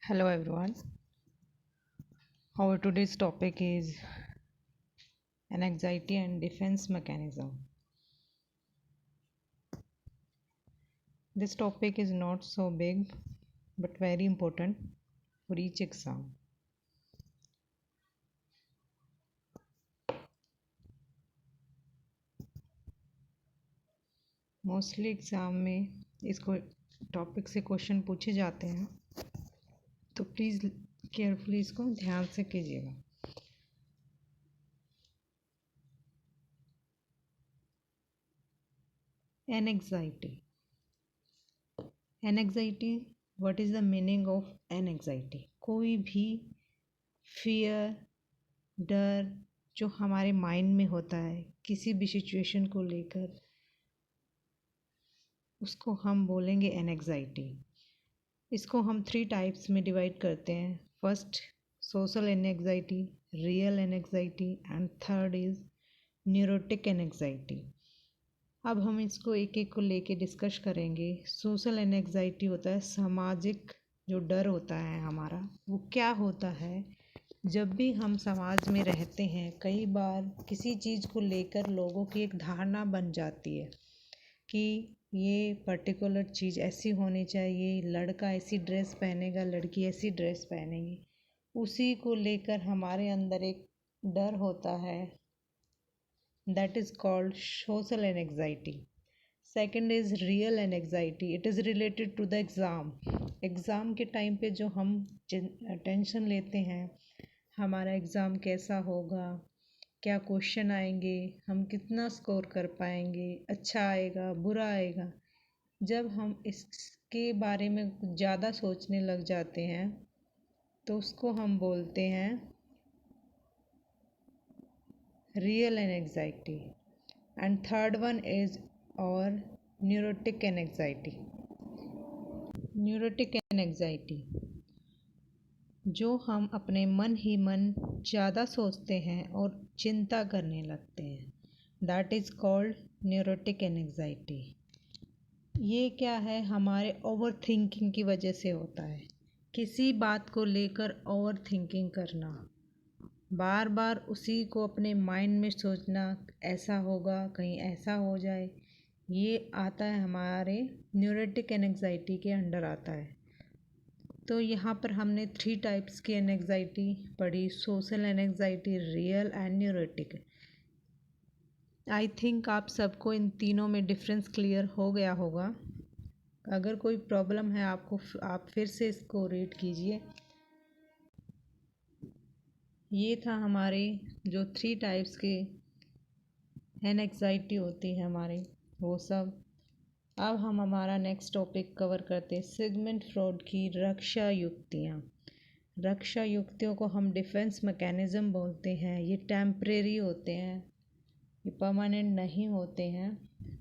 Hello everyone. Our today's topic is an anxiety and defense mechanism. This topic is not so big but very important for each exam. Mostly exam में इसको topic से question पूछे जाते हैं, तो please carefully इसको ध्यान से कीजिएगा. Anxiety. Anxiety, what is the meaning of anxiety? कोई भी फियर, डर जो हमारे माइंड में होता है किसी भी सिचुएशन को लेकर, उसको हम बोलेंगे एनएग्जाइटी. इसको हम 3 टाइप्स में डिवाइड करते हैं. First social anxiety, real anxiety and third is neurotic anxiety. अब हम इसको एक एक को लेके डिस्कस करेंगे. सोशल एनएग्जाइटी होता है सामाजिक जो डर होता है हमारा. वो क्या होता है? जब भी हम समाज में रहते हैं, कई बार किसी चीज़ को लेकर लोगों की एक धारणा बन जाती है कि ये पर्टिकुलर चीज़ ऐसी होनी चाहिए, लड़का ऐसी ड्रेस पहनेगा, लड़की ऐसी ड्रेस पहनेगी. उसी को लेकर हमारे अंदर एक डर होता है. That is called social anxiety. Second is real anxiety. It is related to the exam. Exam के टाइम पे जो हम टेंशन लेते हैं, हमारा एग्ज़ाम कैसा होगा, क्या क्वेश्चन आएंगे, हम कितना स्कोर कर पाएंगे, अच्छा आएगा, बुरा आएगा. जब हम इसके बारे में ज़्यादा सोचने लग जाते हैं तो उसको हम बोलते हैं real anxiety. And third one is और न्यूरोटिक एनएग्जाइटी. न्यूरोटिक एनएग्जाइटी जो हम अपने मन ही मन ज़्यादा सोचते हैं और चिंता करने लगते हैं. That is called neurotic anxiety. ये क्या है? हमारे ओवर थिंकिंग की वजह से होता है. किसी बात को लेकर ओवर थिंकिंग करना, बार बार उसी को अपने माइंड में सोचना, ऐसा होगा, कहीं ऐसा हो जाए. ये आता है हमारे न्यूरोटिक एनएग्जाइटी के अंडर आता है. तो यहाँ पर हमने 3 टाइप्स की एनएग्जाइटी पढ़ी. Social anxiety, real and neurotic. I think आप सबको इन तीनों में डिफरेंस क्लियर हो गया होगा. अगर कोई प्रॉब्लम है आप फिर से इसको रीड कीजिए. ये था हमारे जो 3 टाइप्स के एनएग्जाइटी होती है हमारे, वो सब. अब हम हमारा नेक्स्ट टॉपिक कवर करते हैं. सिगमंड फ्रॉइड की रक्षा युक्तियाँ. रक्षा युक्तियों को हम डिफेंस मैकेनिज़्म बोलते हैं. ये टेम्परेरी होते हैं, ये परमानेंट नहीं होते हैं.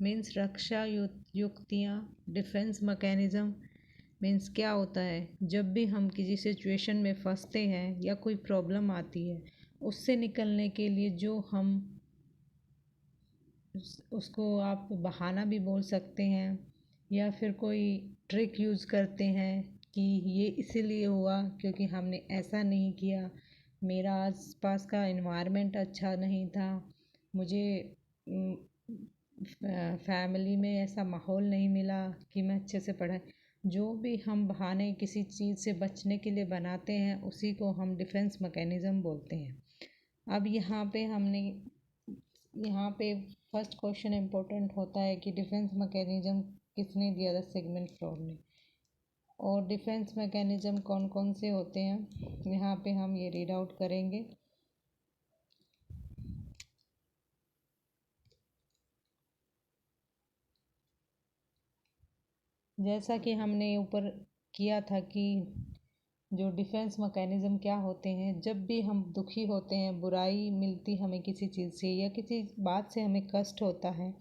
मीन्स रक्षा युक्तियाँ, डिफेंस मैकेनिज़्म मीन्स क्या होता है? जब भी हम किसी सिचुएशन में फंसते हैं या कोई प्रॉब्लम आती है, उससे निकलने के लिए जो हम उसको आप बहाना भी बोल सकते हैं या फिर कोई ट्रिक यूज़ करते हैं कि ये इसीलिए हुआ क्योंकि हमने ऐसा नहीं किया, मेरा आसपास का एनवायरनमेंट अच्छा नहीं था, मुझे फैमिली में ऐसा माहौल नहीं मिला कि मैं अच्छे से पढ़ाई. जो भी हम बहाने किसी चीज़ से बचने के लिए बनाते हैं, उसी को हम डिफेंस मैकेनिज़्म बोलते हैं. अब यहाँ पे फर्स्ट क्वेश्चन इम्पोर्टेंट होता है कि डिफेंस मैकेनिज़्म किसने दिया था? सिगमंड फ्रॉइड ने. और डिफेंस मैकेनिज़्म कौन कौन से होते हैं, यहाँ पे हम ये रीड आउट करेंगे. जैसा कि हमने ऊपर किया था कि जो डिफेंस मैकेनिज़्म क्या होते हैं. जब भी हम दुखी होते हैं, बुराई मिलती हमें किसी चीज़ से या किसी बात से हमें कष्ट होता है,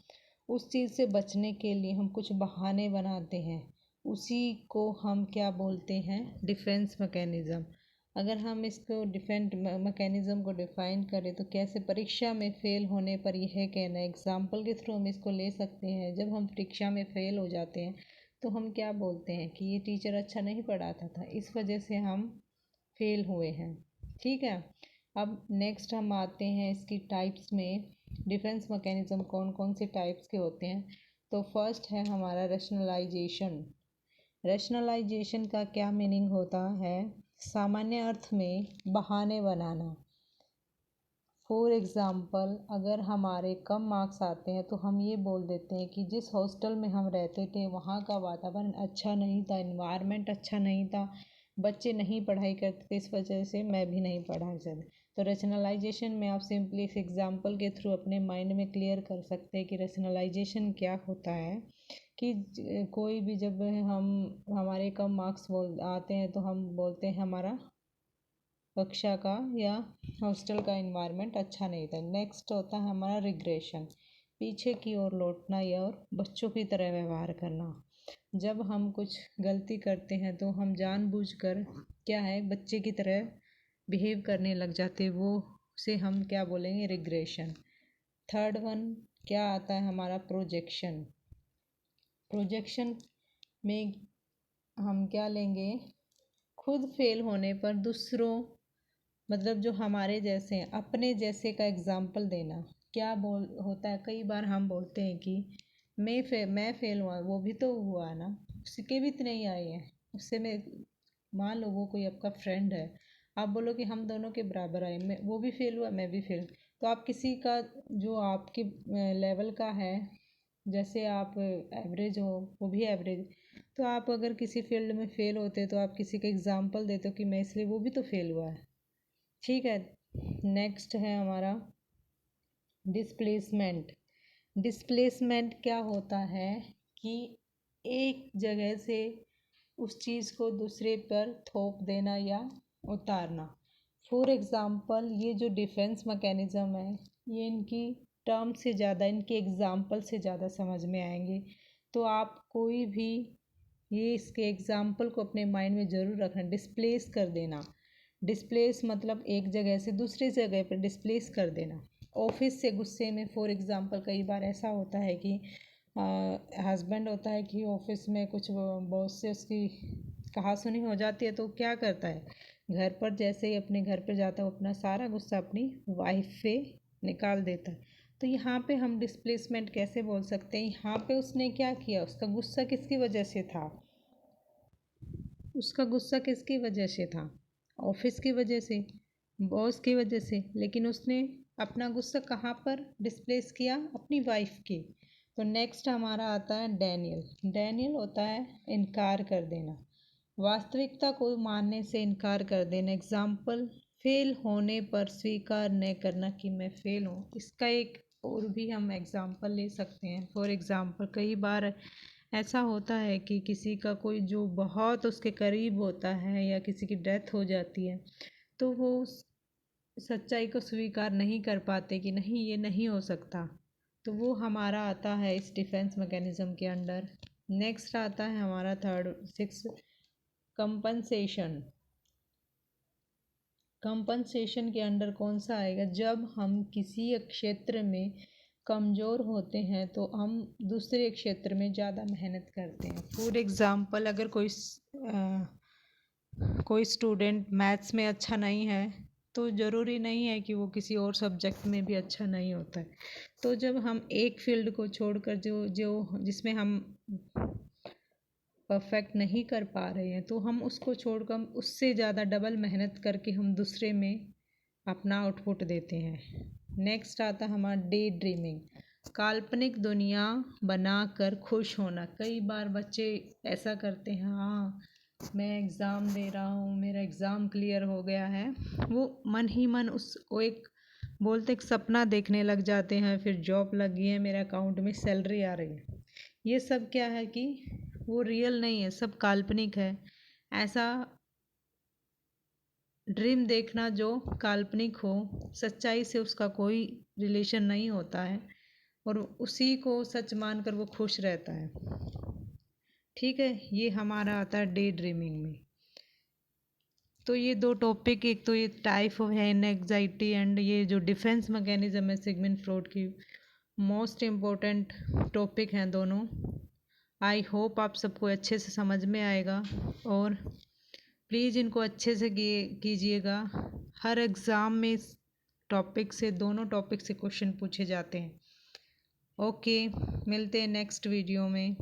उस चीज़ से बचने के लिए हम कुछ बहाने बनाते हैं. उसी को हम क्या बोलते हैं? Defence mechanism. अगर हम इसको डिफेंस मैकेनिज़्म को डिफ़ाइन करें तो कैसे? परीक्षा में फ़ेल होने पर यह कहना है. एग्ज़ाम्पल के थ्रू हम इसको ले सकते हैं. जब हम परीक्षा में फ़ेल हो जाते हैं तो हम क्या बोलते हैं कि ये टीचर अच्छा नहीं पढ़ाता था, इस वजह से हम फेल हुए हैं। ठीक है, अब नेक्स्ट हम आते हैं इसकी टाइप्स में। डिफेंस मैकेनिज्म कौन कौन से टाइप्स के होते हैं। तो फर्स्ट है हमारा रैशनलाइजेशन। रैशनलाइजेशन का क्या मीनिंग होता है, सामान्य अर्थ में बहाने बनाना। फॉर एग्ज़ाम्पल, अगर हमारे कम मार्क्स आते हैं तो हम ये बोल देते हैं कि जिस हॉस्टल में हम रहते थे वहाँ का वातावरण अच्छा नहीं था, इन्वायरमेंट अच्छा नहीं था, बच्चे नहीं पढ़ाई करते थे, इस वजह से मैं भी नहीं पढ़ा सकता। तो रैशनलाइजेशन में आप सिंपली इस एग्जांपल के थ्रू अपने माइंड में क्लियर कर सकते हैं कि रैशनलाइजेशन क्या होता है। कि कोई भी जब हम हमारे कम मार्क्स बोल आते हैं तो हम बोलते हैं हमारा कक्षा का या हॉस्टल का इन्वायरमेंट अच्छा नहीं था। नेक्स्ट होता है हमारा रिग्रेशन, पीछे की ओर लौटना या और बच्चों की तरह व्यवहार करना। जब हम कुछ गलती करते हैं तो हम जानबूझकर क्या है बच्चे की तरह बिहेव करने लग जाते, वो से हम क्या बोलेंगे, रिग्रेशन। थर्ड वन क्या आता है हमारा, प्रोजेक्शन। प्रोजेक्शन में हम क्या लेंगे, खुद फेल होने पर दूसरों मतलब जो हमारे जैसे हैं अपने जैसे का एग्जाम्पल देना। क्या बोल होता है, कई बार हम बोलते हैं कि मैं फेल हुआ, वो भी तो हुआ ना, उसके भी इतने ही आए हैं, उससे मैं मान लो वो कोई आपका फ्रेंड है, आप बोलो कि हम दोनों के बराबर आए, मैं वो भी फेल हुआ मैं भी फेल। तो आप किसी का जो आपके लेवल का है, जैसे आप एवरेज हो वो भी एवरेज, तो आप अगर किसी फील्ड में फेल होते तो आप किसी का एग्जाम्पल देते हो कि मैं इसलिए वो भी तो फेल हुआ है। ठीक है, नेक्स्ट है हमारा डिस्प्लेसमेंट। डिस्प्लेसमेंट क्या होता है कि एक जगह से उस चीज़ को दूसरे पर थोप देना या उतारना। फॉर एग्ज़ाम्पल, ये जो डिफेंस मैकेनिज़्म है ये इनकी टर्म से ज़्यादा इनके एग्ज़ाम्पल से ज़्यादा समझ में आएंगे। तो आप कोई भी ये इसके एग्ज़ाम्पल को अपने माइंड में ज़रूर रखना। डिस्प्लेस कर देना, डिस्प्लेस मतलब एक जगह से दूसरी जगह पर डिस्प्लेस कर देना। ऑफिस से गुस्से में, फॉर एग्ज़ाम्पल कई बार ऐसा होता है कि हस्बैंड होता है कि ऑफिस में कुछ बॉस से उसकी कहासुनी हो जाती है, तो क्या करता है घर पर जैसे ही अपने घर पर जाता है वो अपना सारा गुस्सा अपनी वाइफ पे निकाल देता है। तो यहाँ पे हम डिस्प्लेसमेंट कैसे बोल सकते हैं, यहाँ पे उसने क्या किया, उसका गुस्सा किसकी वजह से था, उसका गुस्सा किसकी वजह से था, ऑफिस की वजह से, बॉस की वजह से, लेकिन उसने अपना गुस्सा कहाँ पर डिस्प्लेस किया, अपनी वाइफ की। तो नेक्स्ट हमारा आता है डैनियल। डैनियल होता है इनकार कर देना, वास्तविकता को मानने से इनकार कर देना। एग्जाम्पल, फेल होने पर स्वीकार न करना कि मैं फेल हूँ। इसका एक और भी हम एग्जाम्पल ले सकते हैं। फॉर एग्जाम्पल, कई बार ऐसा होता है कि किसी का कोई जो बहुत उसके करीब होता है या किसी की डेथ हो जाती है, तो वो उस सच्चाई को स्वीकार नहीं कर पाते कि नहीं ये नहीं हो सकता। तो वो हमारा आता है इस डिफेंस मैकेनिज्म के अंडर। नेक्स्ट आता है हमारा थर्ड सिक्स, कंपनसेशन। कंपनसेशन के अंडर कौन सा आएगा, जब हम किसी क्षेत्र में कमज़ोर होते हैं तो हम दूसरे क्षेत्र में ज़्यादा मेहनत करते हैं। फॉर एग्ज़ाम्पल, अगर कोई स्टूडेंट मैथ्स में अच्छा नहीं है तो ज़रूरी नहीं है कि वो किसी और सब्जेक्ट में भी अच्छा नहीं होता है। तो जब हम एक फील्ड को छोड़कर जो जो जिसमें हम परफेक्ट नहीं कर पा रहे हैं तो हम उसको छोड़कर उससे ज़्यादा डबल मेहनत करके हम दूसरे में अपना आउटपुट देते हैं। नेक्स्ट आता है हमारा डे ड्रीमिंग, काल्पनिक दुनिया बनाकर खुश होना। कई बार बच्चे ऐसा करते हैं, हाँ मैं एग्ज़ाम दे रहा हूँ, मेरा एग्ज़ाम क्लियर हो गया है, वो मन ही मन उसको एक बोलते एक सपना देखने लग जाते हैं, फिर जॉब लगी है, मेरे अकाउंट में सैलरी आ रही है। ये सब क्या है कि वो रियल नहीं है, सब काल्पनिक है। ऐसा ड्रीम देखना जो काल्पनिक हो, सच्चाई से उसका कोई रिलेशन नहीं होता है, और उसी को सच मानकर वो खुश रहता है। ठीक है, ये हमारा आता है डे ड्रीमिंग में। तो ये दो टॉपिक, एक तो ये टाइप ऑफ है एंजाइटी एंड ये जो डिफेंस मैकेनिज्म है सिगमंड फ्रॉइड की, मोस्ट इम्पोर्टेंट टॉपिक हैं दोनों। आई होप आप सबको अच्छे से समझ में आएगा और प्लीज़ इनको अच्छे से कीजिएगा। हर एग्ज़ाम में इस टॉपिक से, दोनों टॉपिक से क्वेश्चन पूछे जाते हैं। ओके, मिलते हैं नेक्स्ट वीडियो में।